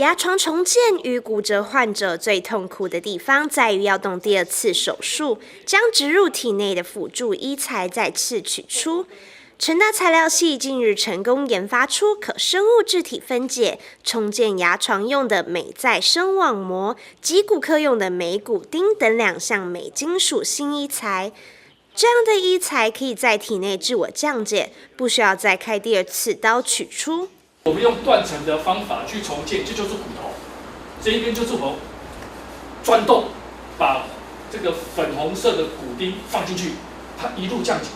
牙床重建与骨折患者最痛苦的地方在于要动第二次手术，将植入体内的辅助医材再次取出。成大材料系近日成功研发出可生物自体分解、重建牙床用的镁再生网膜、及骨科用的镁骨钉等2项镁金属新医材。这样的医材可以在体内自我降解，不需要再开第二次刀取出。我们用断层的方法去重建，这就是骨头，这一边就是我们钻洞，把这个粉红色的骨钉放进去，它一路降解，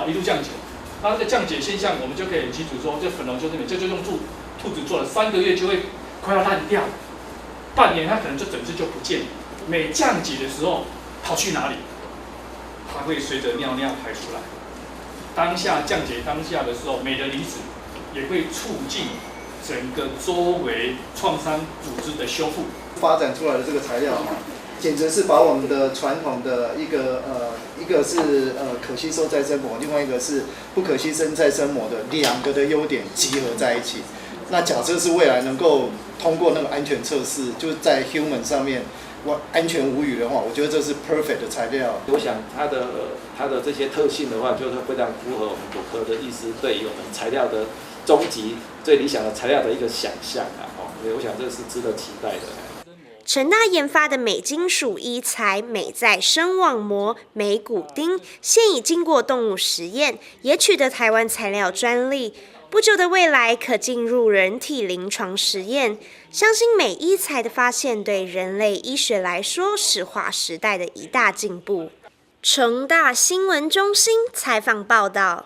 一路降解。那这个降解现象，我们就可以记住说，这粉红就是镁，这就用兔子做了，3个月就会快要烂掉，半年它可能就整只就不见了。镁降解的时候跑去哪里？它会随着尿尿排出来。当下降解当下的时候，镁的离子也会促进整个周围创伤组织的修复。发展出来的这个材料简直是把我们的传统的一个是可吸收再生膜，另外一个是不可吸收再生膜的2个的优点集合在一起。那假设是未来能够通过那个安全测试，就是在 human 上面安全无虞的话，我觉得这是 perfect 的材料。我想它的这些特性的话，就是非常符合我们骨科的医师对于我们材料的终极最理想的材料的一个想象所以我想这是值得期待的。成大研发的镁金属医材镁再生网膜、镁骨钉，现已经过动物实验，也取得台湾材料专利。不久的未来可进入人体临床实验。相信镁医材的发现对人类医学来说是划时代的一大进步。成大新闻中心采访报道。